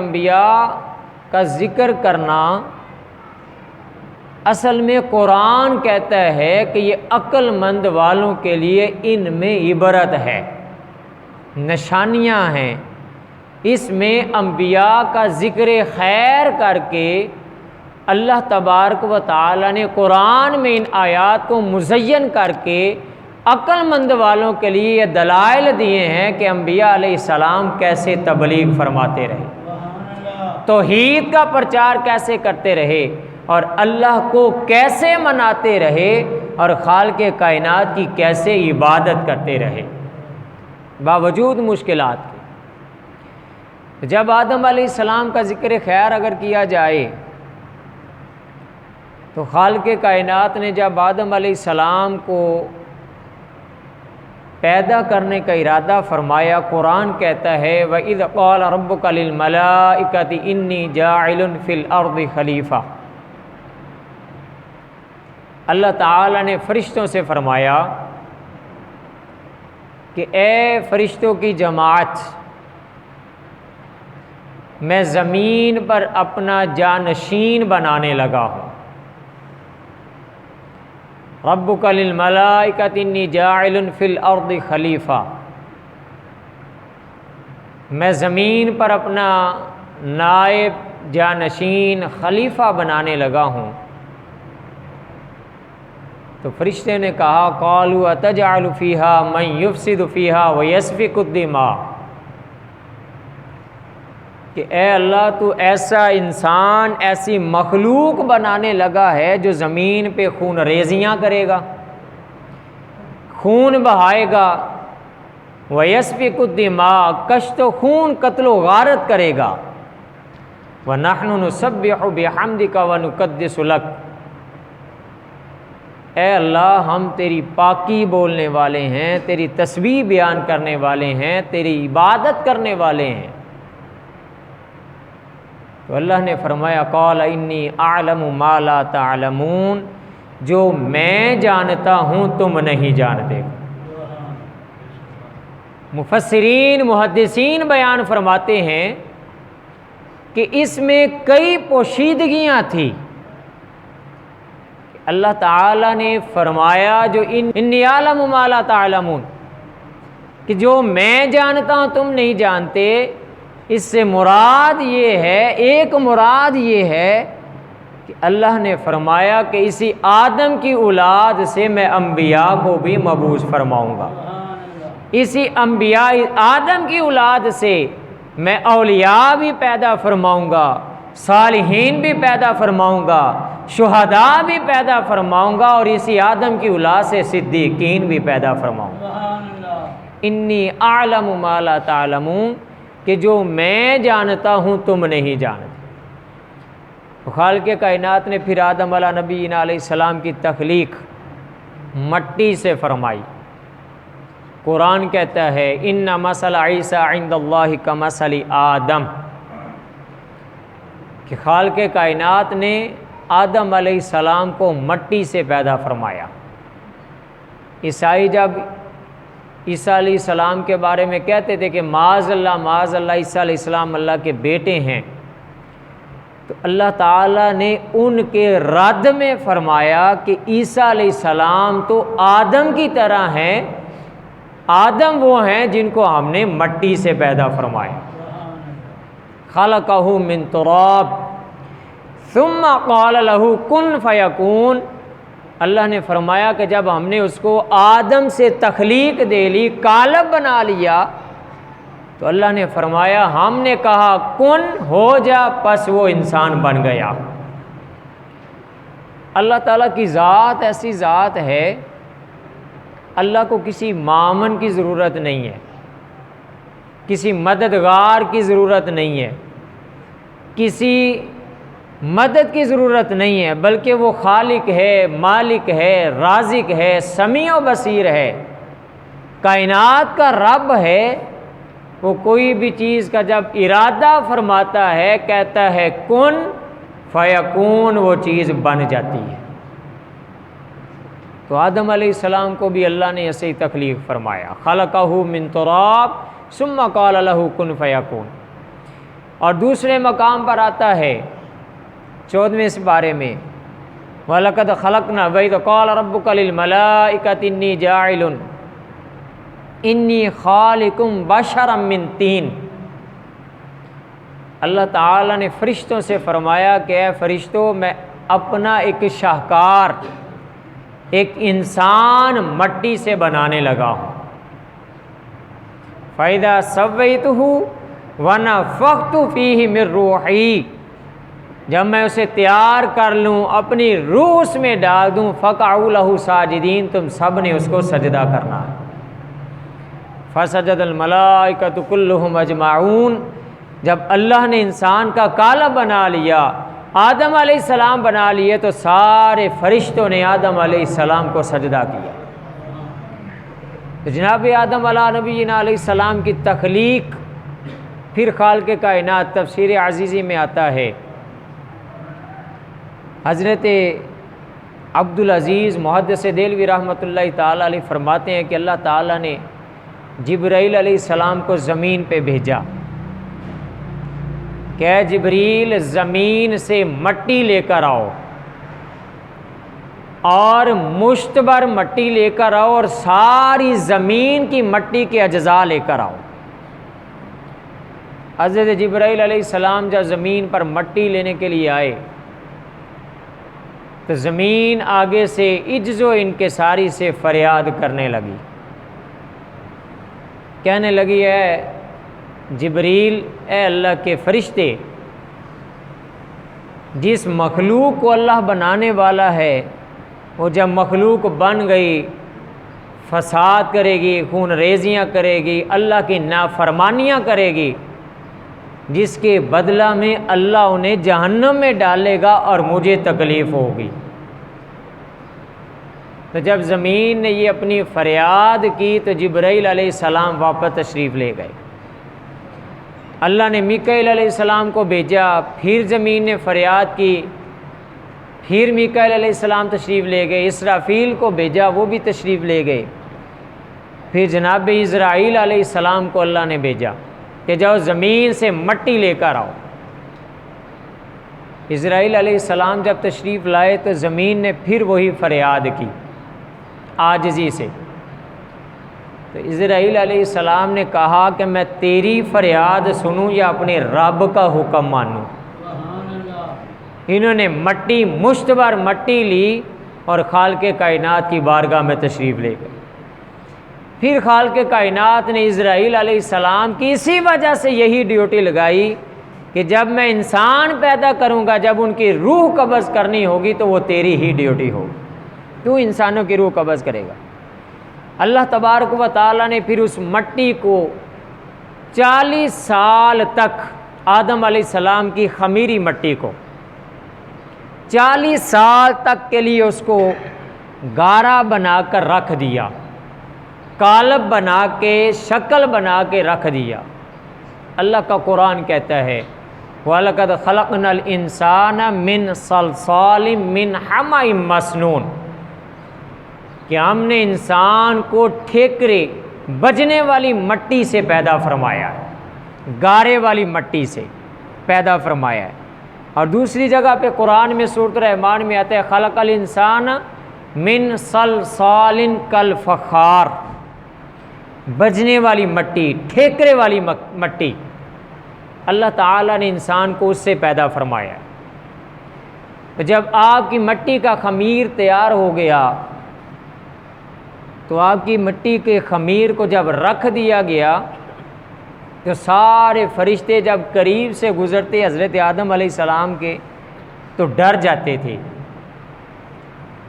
انبیاء کا ذکر کرنا اصل میں قرآن کہتا ہے کہ یہ عقل مند والوں کے لیے ان میں عبرت ہے، نشانیاں ہیں۔ اس میں انبیاء کا ذکر خیر کر کے اللہ تبارک و تعالی نے قرآن میں ان آیات کو مزین کر کے عقل مند والوں کے لیے یہ دلائل دیے ہیں کہ انبیاء علیہ السلام کیسے تبلیغ فرماتے رہے، توحید کا پرچار کیسے کرتے رہے، اور اللہ کو کیسے مناتے رہے، اور خالق کائنات کی کیسے عبادت کرتے رہے باوجود مشکلات کے۔ جب آدم علیہ السلام کا ذکر خیر اگر کیا جائے تو خالق کائنات نے جب آدم علیہ السلام کو پیدا کرنے کا ارادہ فرمایا، قرآن کہتا ہے وَإِذْ قَالَ رَبُّكَ لِلْمَلَائِكَةِ إِنِّي جَاعِلٌ فِي الْأَرْضِ خلیفہ، اللہ تعالی نے فرشتوں سے فرمایا کہ اے فرشتوں کی جماعت، میں زمین پر اپنا جانشین بنانے لگا ہوں۔ ربک للملائکۃ انی جاعل فی الارض خلیفہ، میں زمین پر اپنا نائب جانشین خلیفہ بنانے لگا ہوں۔ تو فرشتے نے کہا قالوا اتجعل فیہا من یفسد فیہا ویسفک الدماء، کہ اے اللہ تو ایسا انسان، ایسی مخلوق بنانے لگا ہے جو زمین پہ خون ریزیاں کرے گا، خون بہائے گا، وَيَسْفِكُ الدِّمَاء، کشت و خون، قتل و غارت کرے گا، وَنَحْنُ نُسَبِّحُ بِحَمْدِكَ وَنُقَدِّسُ لَكَ، اے اللہ ہم تیری پاکی بولنے والے ہیں، تیری تسبیح بیان کرنے والے ہیں، تیری عبادت کرنے والے ہیں۔ تو اللہ نے فرمایا قال انی اعلم ما لا تعلمون، جو میں جانتا ہوں تم نہیں جانتے۔ مفسرین محدثین بیان فرماتے ہیں کہ اس میں کئی پوشیدگیاں تھیں۔ اللہ تعالیٰ نے فرمایا جو انی اعلم ما لا تعلمون، کہ جو میں جانتا ہوں تم نہیں جانتے، اس سے مراد یہ ہے، ایک مراد یہ ہے کہ اللہ نے فرمایا کہ اسی آدم کی اولاد سے میں انبیاء کو بھی مبعوث فرماؤں گا، اسی انبیاء آدم کی اولاد سے میں اولیاء بھی پیدا فرماؤں گا، صالحین بھی پیدا فرماؤں گا، شہداء بھی پیدا فرماؤں گا، اور اسی آدم کی اولاد سے صدیقین بھی پیدا فرماؤں گا۔ انی اعلم ما لا تعلمون، کہ جو میں جانتا ہوں تم نہیں جانتے۔ تو خالق کائنات نے پھر آدم علیہ نبینا علیہ السلام کی تخلیق مٹی سے فرمائی۔ قرآن کہتا ہے ان مثل عیسیٰ عند اللہ کمثل آدم، کہ خالق کائنات نے آدم علیہ السلام کو مٹی سے پیدا فرمایا۔ عیسائی جب عیسیٰ علیہ السلام کے بارے میں کہتے تھے کہ معاذ اللہ عیسیٰ علیہ السلام اللہ کے بیٹے ہیں، تو اللہ تعالیٰ نے ان کے رد میں فرمایا کہ عیسیٰ علیہ السلام تو آدم کی طرح ہیں، آدم وہ ہیں جن کو ہم نے مٹی سے پیدا فرمایا۔ خلقہ من تراب ثم قال له کن فیکون، اللہ نے فرمایا کہ جب ہم نے اس کو آدم سے تخلیق دے لی، قالب بنا لیا، تو اللہ نے فرمایا، ہم نے کہا کن ہو جا، پس وہ انسان بن گیا۔ اللہ تعالیٰ کی ذات ایسی ذات ہے، اللہ کو کسی معاون کی ضرورت نہیں ہے، کسی مددگار کی ضرورت نہیں ہے، کسی مدد کی ضرورت نہیں ہے، بلکہ وہ خالق ہے، مالک ہے، رازق ہے، سمیع و بصیر ہے، کائنات کا رب ہے۔ وہ کوئی بھی چیز کا جب ارادہ فرماتا ہے، کہتا ہے کن فیکون، وہ چیز بن جاتی ہے۔ تو آدم علیہ السلام کو بھی اللہ نے ایسے ہی تخلیق فرمایا، خلقہ من تراب ثم قال له کن فیکون۔ اور دوسرے مقام پر آتا ہے 14ویں سپارے میں وَلَقَدْ خَلَقْنَا وَإِذْ قَالَ رَبُّكَ لِلْمَلَائِكَةِ إِنِّي جَاعِلٌ إِنِّي خَالِقٌ بَشَرًا مِّن طِينٍ۔ اللہ تعالیٰ نے فرشتوں سے فرمایا کہ اے فرشتوں، میں اپنا ایک شاہکار، ایک انسان مٹی سے بنانے لگا ہوں۔ فَإِذَا سَوَّيْتُهُ وَنَفَخْتُ فِيهِ مِن رُّوحِي، جب میں اسے تیار کر لوں، اپنی روح اس میں ڈال دوں، فَقَعُوا لَهُ ساجدین، تم سب نے اس کو سجدہ کرنا ہے۔ فَسَجَدَ الْمَلَائِكَةُ كُلُّهُمْ أَجْمَعُونَ، جب اللہ نے انسان کا قالب بنا لیا، آدم علیہ السلام بنا لیے، تو سارے فرشتوں نے آدم علیہ السلام کو سجدہ کیا۔ تو جناب آدم علیہ نبینا علیہ السلام کی تخلیق، پھر خالق کائنات، تفسیر عزیزی میں آتا ہے، حضرت عبدالعزیز محدث دہلوی رحمۃ اللہ تعالیٰ علیہ فرماتے ہیں کہ اللہ تعالیٰ نے جبرائیل علیہ السلام کو زمین پہ بھیجا کہ اے جبریل، زمین سے مٹی لے کر آؤ اور مشت بھر مٹی لے کر آؤ اور ساری زمین کی مٹی کے اجزاء لے کر آؤ۔ حضرت جبرائیل علیہ السلام جب زمین پر مٹی لینے کے لیے آئے تو زمین آگے سے عجز و انکساری سے فریاد کرنے لگی، کہنے لگی اے جبریل، اے اللہ کے فرشتے، جس مخلوق کو اللہ بنانے والا ہے وہ جب مخلوق بن گئی فساد کرے گی، خون ریزیاں کرے گی، اللہ کی نافرمانیاں کرے گی، جس کے بدلہ میں اللہ انہیں جہنم میں ڈالے گا اور مجھے تکلیف ہوگی۔ تو جب زمین نے یہ اپنی فریاد کی تو جبرائیل علیہ السلام واپس تشریف لے گئے۔ اللہ نے میکائیل علیہ السلام کو بھیجا، پھر زمین نے فریاد کی، پھر میکائیل علیہ السلام تشریف لے گئے۔ اسرافیل کو بھیجا، وہ بھی تشریف لے گئے۔ پھر جناب اسرائیل علیہ السلام کو اللہ نے بھیجا کہ جاؤ زمین سے مٹی لے کر آؤ۔ اسرائیل علیہ السلام جب تشریف لائے تو زمین نے پھر وہی فریاد کی عاجزی سے۔ تو اسرائیل علیہ السلام نے کہا کہ میں تیری فریاد سنوں یا اپنے رب کا حکم مانوں۔ انہوں نے مٹی، مشت بھر مٹی لی اور خالق کائنات کی بارگاہ میں تشریف لے گئے۔ پھر خالق کائنات نے اسرائیل علیہ السلام کی اسی وجہ سے یہی ڈیوٹی لگائی کہ جب میں انسان پیدا کروں گا، جب ان کی روح قبض کرنی ہوگی تو وہ تیری ہی ڈیوٹی ہوگی، تو انسانوں کی روح قبض کرے گا۔ اللہ تبارک و تعالیٰ نے پھر اس مٹی کو 40 سال تک، آدم علیہ السلام کی خمیری مٹی کو 40 سال تک کے لیے اس کو گارا بنا کر رکھ دیا، قالب بنا کے، شکل بنا کے رکھ دیا۔ اللہ کا قرآن کہتا ہے وَلَقَدْ خَلَقْنَا الْإِنسَانَ مِنْ صَلْصَالٍ مِّنْ حَمَإٍ مَّسْنُونٍ، کہ ہم نے انسان کو ٹھیکرے، بجنے والی مٹی سے پیدا فرمایا ہے، گارے والی مٹی سے پیدا فرمایا ہے۔ اور دوسری جگہ پہ قرآن میں سورۃ الرحمن میں آتا ہے خلق الانسان من صلصال کالفخار، بجنے والی مٹی، ٹھیکرے والی مٹی، اللہ تعالیٰ نے انسان کو اس سے پیدا فرمایا ہے۔ تو جب آپ کی مٹی کا خمیر تیار ہو گیا تو آپ کی مٹی کے خمیر کو جب رکھ دیا گیا تو سارے فرشتے جب قریب سے گزرتے حضرت آدم علیہ السلام کے تو ڈر جاتے تھے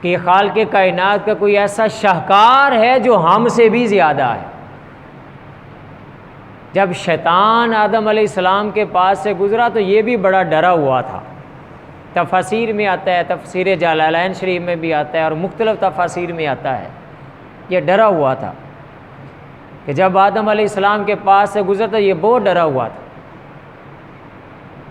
کہ خالق کائنات کا کوئی ایسا شاہکار ہے جو ہم سے بھی زیادہ ہے۔ جب شیطان آدم علیہ السلام کے پاس سے گزرا تو یہ بھی بڑا ڈرا ہوا تھا۔ تفاسیر میں آتا ہے، تفسیر جلالین شریف میں بھی آتا ہے اور مختلف تفاسیر میں آتا ہے، یہ ڈرا ہوا تھا کہ جب آدم علیہ السلام کے پاس سے گزرتا یہ بہت ڈرا ہوا تھا،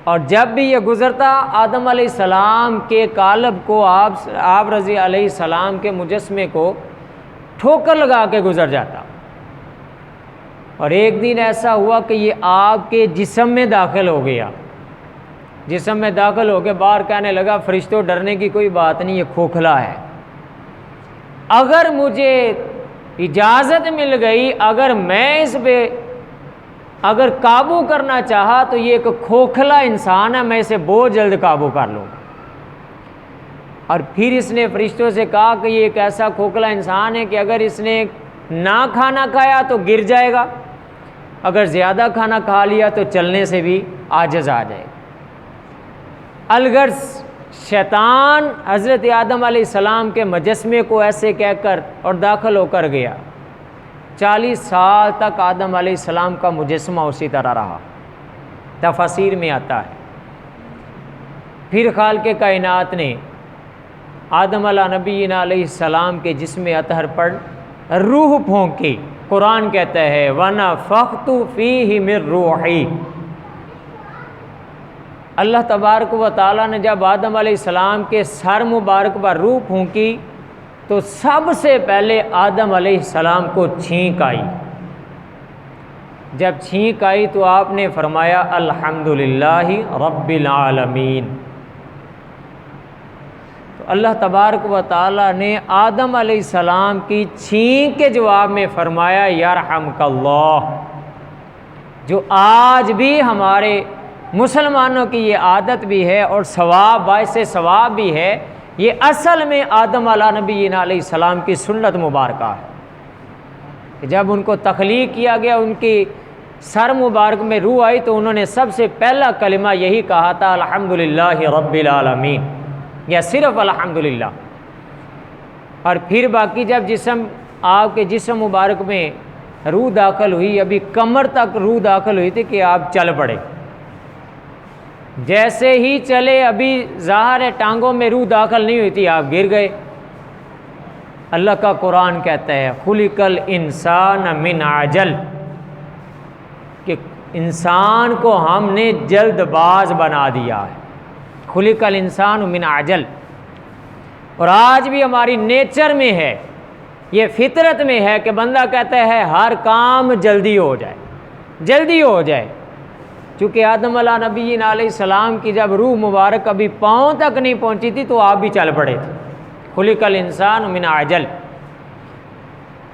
اور جب بھی یہ گزرتا آدم علیہ السلام کے قالب کو، آپ رضی علیہ السلام کے مجسمے کو ٹھوکر لگا کے گزر جاتا۔ اور ایک دن ایسا ہوا کہ یہ آپ کے جسم میں داخل ہو گیا، جسم میں داخل ہو کے باہر کہنے لگا فرشتوں ڈرنے کی کوئی بات نہیں، یہ کھوکھلا ہے، اگر مجھے اجازت مل گئی، اگر میں اس پہ اگر قابو کرنا چاہا تو یہ ایک کھوکھلا انسان ہے، میں اسے بہت جلد قابو کر لوں۔ اور پھر اس نے فرشتوں سے کہا کہ یہ ایک ایسا کھوکھلا انسان ہے کہ اگر اس نے نہ کھانا کھایا تو گر جائے گا، اگر زیادہ کھانا کھا لیا تو چلنے سے بھی عاجز آ جائے گا۔ الغرض شیطان حضرت آدم علیہ السلام کے مجسمے کو ایسے کہہ کر اور داخل ہو کر گیا، 40 سال تک آدم علیہ السلام کا مجسمہ اسی طرح رہا، تفاسیر میں آتا ہے۔ پھر خالق کائنات نے آدم علیہ نبینا علیہ السلام کے جسم اطہر پر روح پھونکی، قرآن کہتا ہے وَنَفَخْتُ فِيهِ مِن رُوحِي۔ اللہ تبارک و تعالیٰ نے جب آدم علیہ السلام کے سر مبارک پر روح پھونکی تو سب سے پہلے آدم علیہ السلام کو چھینک آئی۔ جب چھینک آئی تو آپ نے فرمایا الحمدللہ رب العالمین۔ تو اللہ تبارک و تعالیٰ نے آدم علیہ السلام کی چھینک کے جواب میں فرمایا یرحمک اللہ۔ جو آج بھی ہمارے مسلمانوں کی یہ عادت بھی ہے اور ثواب باعث ثواب بھی ہے، یہ اصل میں آدم علیہ نبینا علیہ السلام کی سنت مبارکہ ہے کہ جب ان کو تخلیق کیا گیا، ان کی سر مبارک میں روح آئی تو انہوں نے سب سے پہلا کلمہ یہی کہا تھا الحمدللہ رب العالمین، یا صرف الحمدللہ۔ اور پھر باقی جب آپ کے جسم مبارک میں روح داخل ہوئی، ابھی کمر تک روح داخل ہوئی تھی کہ آپ چل پڑے، جیسے ہی چلے ابھی ظاہر ہے ٹانگوں میں روح داخل نہیں ہوئی تھی، آپ گر گئے۔ اللہ کا قرآن کہتا ہے خلق الانسان من عجل، کہ انسان کو ہم نے جلد باز بنا دیا ہے، خلق الانسان من عجل۔ اور آج بھی ہماری نیچر میں ہے، یہ فطرت میں ہے کہ بندہ کہتا ہے ہر کام جلدی ہو جائے، جلدی ہو جائے۔ چونکہ آدم علیہ نبینا علیہ السلام کی جب روح مبارک ابھی پاؤں تک نہیں پہنچی تھی تو آپ بھی چل پڑے تھے، خلق الانسان من عجل۔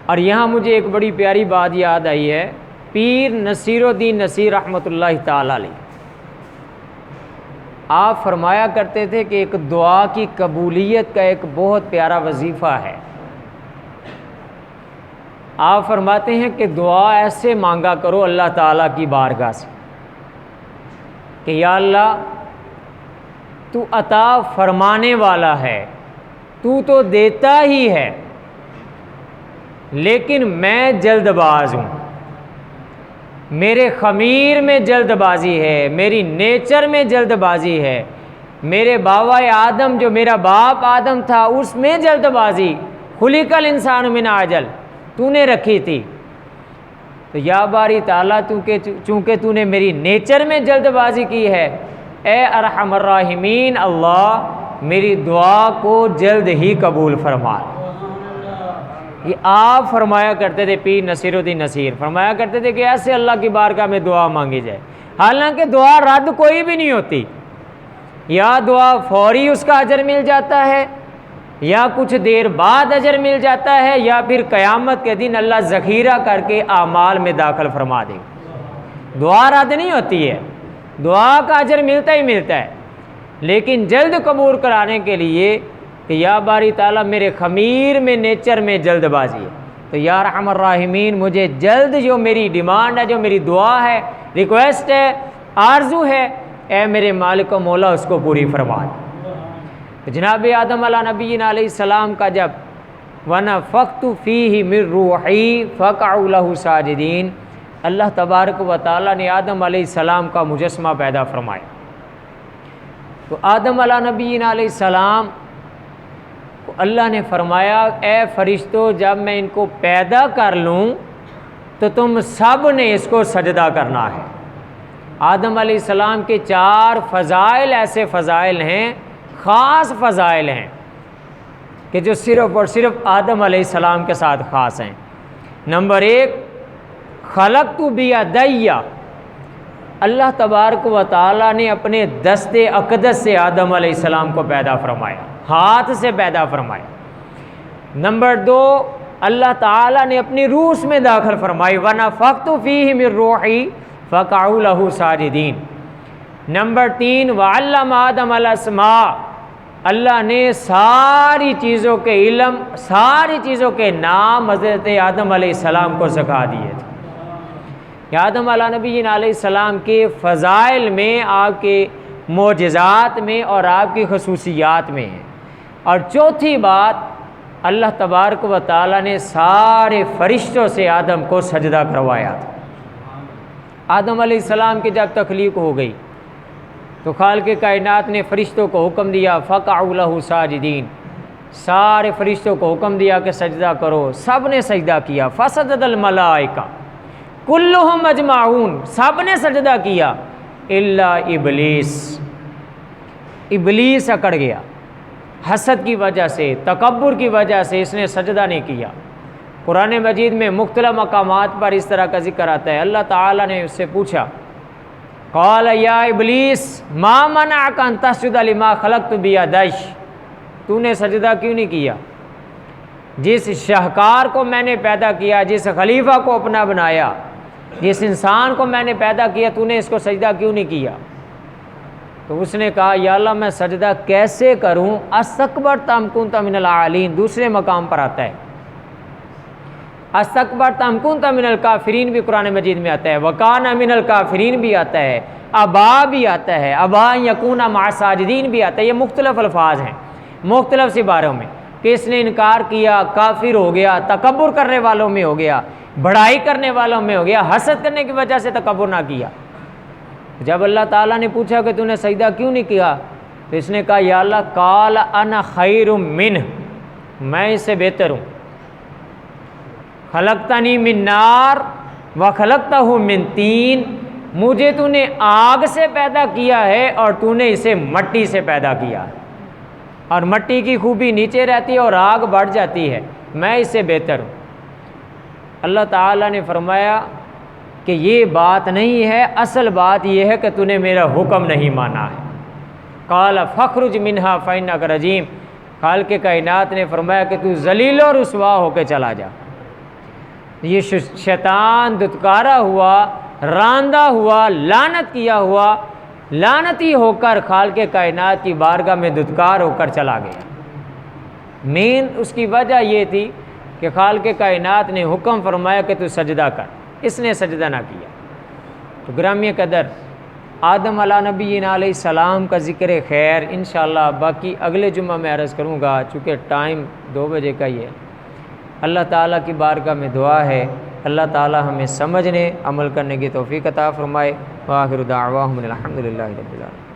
اور یہاں مجھے ایک بڑی پیاری بات یاد آئی ہے، پیر نصیر الدین نصیر رحمۃ اللہ تعالی علیہ، آپ فرمایا کرتے تھے کہ ایک دعا کی قبولیت کا ایک بہت پیارا وظیفہ ہے۔ آپ فرماتے ہیں کہ دعا ایسے مانگا کرو اللہ تعالیٰ کی بارگاہ سے کہ یا اللہ تو عطا فرمانے والا ہے، تو تو دیتا ہی ہے، لیکن میں جلد باز ہوں، میرے خمیر میں جلد بازی ہے، میری نیچر میں جلد بازی ہے، میرے بابا آدم جو میرا باپ آدم تھا اس میں جلد بازی، خلق الانسان من عجل تو نے رکھی تھی۔ تو یا باری تعالیٰ چونکہ تو نے میری نیچر میں جلد بازی کی ہے، اے ارحم الراحمین اللہ میری دعا کو جلد ہی قبول فرما۔ یہ آپ فرمایا کرتے تھے، پیر نصیر الدین نصیر فرمایا کرتے تھے کہ ایسے اللہ کی بارگاہ میں دعا مانگی جائے۔ حالانکہ دعا رد کوئی بھی نہیں ہوتی، یا دعا فوری اس کا اجر مل جاتا ہے، یا کچھ دیر بعد اجر مل جاتا ہے، یا پھر قیامت کے دن اللہ ذخیرہ کر کے اعمال میں داخل فرما دے گا۔ دعا رد نہیں ہوتی ہے، دعا کا اجر ملتا ہی ملتا ہے، لیکن جلد قبول کرانے کے لیے کہ یا باری تعالیٰ میرے خمیر میں نیچر میں جلد بازی ہے، تو یا رحم الراحمین مجھے جلد جو میری ڈیمانڈ ہے، جو میری دعا ہے، ریکویسٹ ہے، آرزو ہے، اے میرے مالک و مولا اس کو پوری فرما دے۔ جناب آدم علیہ نبینا علیہ السلام کا جب وَنَفَخْتُ فِيهِ مِن رُوحِي فَقَعُوا لَهُ ساجدین، اللہ تبارک و تعالیٰ نے آدم علیہ السلام کا مجسمہ پیدا فرمایا۔ تو آدم علیہ نبینا علیہ السلام کو اللہ نے فرمایا اے فرشتوں جب میں ان کو پیدا کر لوں تو تم سب نے اس کو سجدہ کرنا ہے۔ آدم علیہ السلام کے 4 فضائل ایسے فضائل ہیں، خاص فضائل ہیں کہ جو صرف اور صرف آدم علیہ السلام کے ساتھ خاص ہیں۔ نمبر 1، خلقت بیدی، اللہ تبارک و تعالیٰ نے اپنے دست اقدس سے آدم علیہ السلام کو پیدا فرمایا، ہاتھ سے پیدا فرمایا۔ نمبر 2، اللہ تعالیٰ نے اپنی روح میں داخل فرمائی، وَنَفَخْتُ فِيهِ مِن رُوحِي فَقَعُوا لَهُ ساجدین۔ نمبر 3، وَعَلَّمَ آدَمَ الْأَسْمَاءَ، اللہ نے ساری چیزوں کے علم، ساری چیزوں کے نام حضرت آدم علیہ السلام کو سکھا دیے تھے۔ کہ آدم علیہ نبی علیہ السلام کے فضائل میں، آپ کے معجزات میں اور آپ کی خصوصیات میں ہیں۔ اور چوتھی بات، اللہ تبارک و تعالیٰ نے سارے فرشتوں سے آدم کو سجدہ کروایا تھا۔ آدم علیہ السلام کی جب تخلیق ہو گئی تو خالق کائنات نے فرشتوں کو حکم دیا، فَقَعُوا لَهُ ساجدین، سارے فرشتوں کو حکم دیا کہ سجدہ کرو، سب نے سجدہ کیا۔ فَسَجَدَ الْمَلَائِکَۃُ کُلُّهُمْ اجمعون، سب نے سجدہ کیا الا ابلیس، ابلیس اکڑ گیا، حسد کی وجہ سے، تکبر کی وجہ سے اس نے سجدہ نہیں کیا۔ قرآن مجید میں مختلف مقامات پر اس طرح کا ذکر آتا ہے۔ اللہ تعالیٰ نے اس سے پوچھا، قال یا ابلیس ما منعک ان تسجد لما خلقت بیدی، تو نے سجدہ کیوں نہیں کیا؟ جس شاہکار کو میں نے پیدا کیا، جس خلیفہ کو اپنا بنایا، جس انسان کو میں نے پیدا کیا، تو نے اس کو سجدہ کیوں نہیں کیا؟ تو اس نے کہا، یا اللہ میں سجدہ کیسے کروں؟ استکبرت ام کنت من العالین، دوسرے مقام پر آتا ہے۔ استکبرت ام کنت من الکافرین بھی قرآن مجید میں آتا ہے، وکان من الکافرین بھی آتا ہے، ابا بھی آتا ہے، ابا یکون مع الساجدین بھی آتا ہے۔ یہ مختلف الفاظ ہیں مختلف سی باروں میں، کہ اس نے انکار کیا، کافر ہو گیا، تکبر کرنے والوں میں ہو گیا، بڑائی کرنے والوں میں ہو گیا، حسد کرنے کی وجہ سے تکبر نہ کیا۔ جب اللہ تعالیٰ نے پوچھا کہ تو نے سجدہ کیوں نہیں کیا، تو اس نے کہا، یا اللہ قال انا خیر منہ، میں اس سے بہتر ہوں، خلقتنی من نار وخلقتہ من طین، مجھے تو نے آگ سے پیدا کیا ہے اور تو نے اسے مٹی سے پیدا کیا ہے، اور مٹی کی خوبی نیچے رہتی ہے اور آگ بڑھ جاتی ہے، میں اس سے بہتر ہوں۔ اللہ تعالیٰ نے فرمایا کہ یہ بات نہیں ہے، اصل بات یہ ہے کہ تو نے میرا حکم نہیں مانا ہے۔ قال فاخرج منہا فإنک رجیم، خالق کائنات نے فرمایا کہ تو ذلیل و رسوا ہو کے چلا جا۔ یہ شیطان دھتکارا ہوا، راندہ ہوا، لعنت کیا ہوا، لعنتی ہو کر خالق کائنات کی بارگاہ میں دھتکار ہو کر چلا گیا۔ مین اس کی وجہ یہ تھی کہ خالق کائنات نے حکم فرمایا کہ تو سجدہ کر، اس نے سجدہ نہ کیا۔ تو گرامی قدر، آدم علیہ نبی علیہ السلام کا ذکر خیر انشاءاللہ باقی اگلے جمعہ میں عرض کروں گا، چونکہ ٹائم 2 بجے کا ہی ہے۔ اللہ تعالیٰ کی بارگاہ میں دعا ہے اللہ تعالیٰ ہمیں سمجھنے، عمل کرنے کی توفیق عطا فرمائے۔ وآخر دعواہم الحمدللہ رب العالمین۔